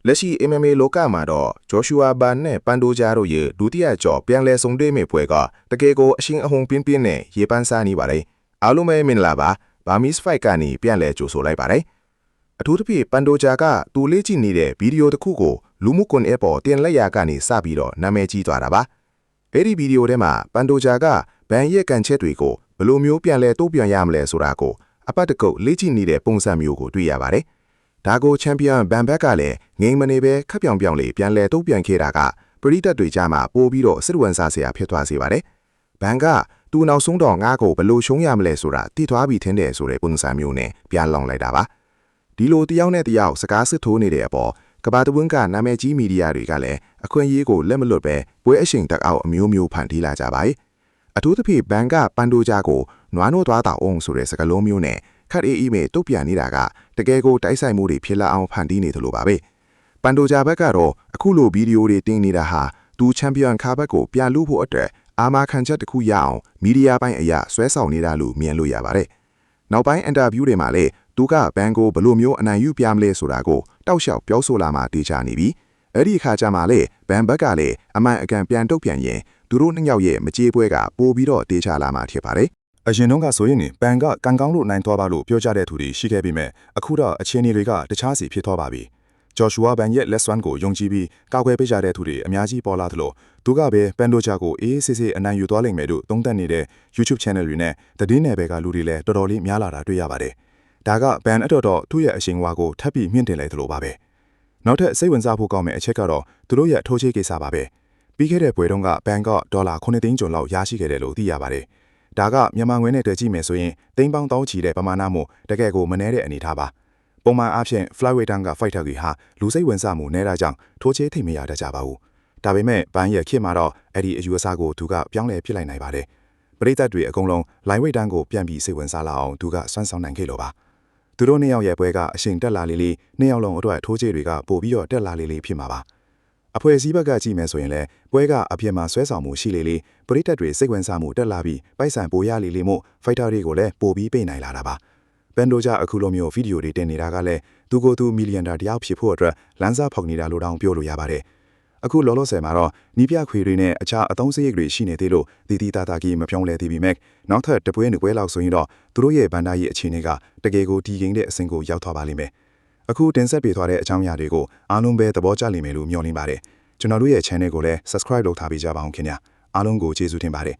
လက်ရှိ MMA လောကမှာတော့ဂျော်ရှူအာဘန်နဲ့ပန်တိုဂျာတို့ရဲ့ဒုတိယကျော်ပြန်လည်ဆုံတွေ့မဲ့ပွဲကတကယ်ကိုအရှင်အဟုန်ပြင်းပြင်းနဲ့ရေပန်းစားနေပါတယ်အားလုံးပဲမင်္ဂလာပါဘာမီစ်ဖိုက်ကနေပြန်လည်ကြိုဆိုလိုက်ပါတယ်အထူးသဖြင့်ပန်တိုဂျာကသူလေ့ကျင့်နေတဲ့ဗီဒီယိုတစ်ခုကိုလူမှုကွန်ရက်ပေါ်တင်လက်ရာကနေစပြီးတော့နာမည်ကြီးသွားတာပါအဲ့ဒီဗီဒီယိုထဲမှာပန်တိုဂျာကဘန်ရဲ့ကန်ချက်တွေကိုဘယ်လိုမျိုးပြန်လဲတိုးပြန်ရမလဲဆိုတာကိုအပတ်တကုတ်လေ့ကျင့်နေတဲ့ပုံစံမျိုးကိုတွေ့ရပါတယ်ဒါကိုချန်ပီယံဘန်ဘက်ကလည်းငိမ့်မနေပဲခပ်ပြောင်ပြောင်လေးပြန်လဲတိုးပြန်ခဲ့တာကပရိသတ်တွေကြားမှာပို့ပြီးတော့စစ်ဝန်စားစရာဖြစ်သွားစေပါတယ်ဘန်ကသူနောက်ဆုံးတော့ငါ့ကိုဘယ်လိုရှုံးရမလဲဆိုတာသိသွားပြီးထင်တယ်ဆိုတဲ့ပုံစံမျိုးနဲ့ပြန်လောင်လိုက်တာပါဒီလိုတယောက်နဲ့တယောက်စကားစစ်ထိုးနေတဲ့အပေါ်ကဘာတဝင်းကနာမည်ကြီးမီဒီယာတွေကလည်းအခွင့်အရေးကိုလက်မလွတ်ပဲပွဲအရှိန်တက်အောင်အမျိုးမျိုးဖန်တီးလာကြပါတယ်အထူးသဖြင့်ဘန်ကပန်တိုဂျာကိုနွားနိုးသွားတာအောင်ဆိုတဲ့စကားလုံးမျိုးနဲ့ခတ်အေးမဲ့တုတ်ပြန်နေတာကတကယ်ကိုတိုက်ဆိုင်မှုတွေဖြစ်လာအောင်ဖန်တီးနေသလိုပါပဲပန်တိုဂျာဘက်ကတော့အခုလိုဗီဒီယိုတွေတင်နေတာဟာသူချန်ပီယံခါဘက်ကိုပြလူဖို့အတွက်အာမခံချက်တစ်ခုရအောင်မီဒီယာပိုင်းအရာဆွဲဆောင်နေတာလို့မြင်လို့ရပါတယ်နောက်ပိုင်းအင်တာဗျူးတွေမှာလည်းသူကဘန်ကိုဘယ်လိုမျိုးအနိုင်ယူပြမလဲဆိုတာကိုတောက်လျှောက်ပြောဆိုလာမှတေချာနေပြီအဲ့ဒီအခါကျမှလည်းဘန်ဘက်ကလည်းအမှန်အကန်ပြန်တုတ်ပြန်ရင်သူတို့နှစ်ယောက်ရဲ့မကြေးပွဲကပိုပြီးတော့တေချာလာမှဖြစ်ပါတယ်အရင်တုန်းကဆိုရင်ဘန်ကကန်ကောင်းလို့နိုင်သွားပါလို့ပြောကြတဲ့သူတွေရှိခဲ့ပြီမဲ့အခုတော့အခြေအနေတွေကတခြားစီဖြစ်သွားပါပြီဂျော်ရှူအာဘန်ရဲ့လက်စွမ်းကိုယုံကြည်ပြီးကောက်ွယ်ပေးကြတဲ့သူတွေအများကြီးပေါ်လာသလိုသူကပဲပန်တိုဂျာကိုအေးအေးဆေးဆေးအနိုင်ယူသွားလိမ့်မယ်လို့သုံးသပ်နေတဲ့ YouTube Channel တွေနဲ့သတင်းနယ်ပယ်ကလူတွေလည်းတော်တော်လေးများလာတာတွေ့ရပါတယ်ဒါကဘန်အတော်တော်သူ့ရဲ့အရှင်ဝါကိုထပ်ပြီးမြင့်တင်လိုက်သလိုပါပဲနောက်ထပ်စိတ်ဝင်စားဖို့ကောင်းမယ့်အချက်ကတော့သူတို့ရဲ့ထိုးချေးကိစ္စပါပဲပြီးခဲ့တဲ့ပွဲတုန်းကဘန်ကဒေါ်လာ9သိန်းကျော်လောက်ရရှိခဲ့တယ်လို့သိရပါတယ်ဒါကမြန်မာငွေနဲ့တွက်ကြည့်မယ်ဆိုရင်သိန်းပေါင်းတောင်းချီတဲ့ပမာဏမို့တကယ်ကိုမနှဲတဲ့အနေထားပါပုံမှန်အားဖြင့် flyweight တန်းက fighter တွေဟာလူစိတ်ဝင်စားမှုနည်းတာကြောင့်ထိုးချေးထိမရတတ်ကြပါဘူးဒါပေမဲ့ဘန်ရဲ့ခေတ်မှာတော့အဲ့ဒီအယူအဆကိုသူကပြောင်းလဲဖြစ်လိုက်နိုင်ပါတယ်ပရိသတ်တွေအကုန်လုံး lightweight တန်းကိုပြန်ပြီးစိတ်ဝင်စားလာအောင်သူကစွမ်းဆောင်နိုင်ခဲ့လို့ပါသူတို့နှစ်ယောက်ရဲ့ပွဲကအရှင်တက်လာလေးနှစ်ယောက်လုံးအတွက်ထိုးချေးတွေကပို့ပြီးတော့တက်လာလေးဖြစ်မှာပါအဖွဲ့အစည်းဘက်ကကြည့်မယ်ဆိုရင်လည်းပွဲကအပြည့်မှာဆွဲဆောင်မှုရှိလေးပရိသတ်တွေစိတ်ဝင်စားမှုတက်လာပြီးပိုက်ဆံပိုရလေးမို့ဖိုက်တာတွေကိုလည်းပို့ပြီးပေးနိုင်လာတာပါပန်တိုဂျာအခုလိုမျိုးဗီဒီယိုတွေတင်နေတာကလည်းသူကိုယ်သူမီလီယံဒါတယောက်ဖြစ်ဖို့အတွက်လမ်းစားဖောက်နေတာလို့တောင်ပြောလို့ရပါတယ်အခုလောလောဆယ်မှာတော့နီးပြခွေတွေနဲ့အခြားအသုံးစရိတ်တွေရှိနေသေးလို့တည်တည်တာကြီးမပြောင်းလဲသေးပြီမဲ့နောက်ထပ်တပွဲနှစ်ပွဲလောက်ဆိုရင်တော့သူတို့ရဲ့ဘန်ဒါရဲ့အခြေအနေကတကယ်ကိုတည်ငြိမ်တဲ့အဆင့်ကိုရောက်သွားပါလိမ့်မယ်အခုတင်ဆက်ပေးသွားတဲ့အကြောင်းအရာတွေကိုအားလုံးပဲသဘောကျလိမ့်မယ်လို့မျှော်လင့်ပါတယ်ကျွန်တော်တို့ရဲ့ channel ကိုလည်း subscribe လုပ်ထားပေးကြပါအောင်ခင်ဗျာအားလုံးကိုကျေးဇူးတင်ပါတယ်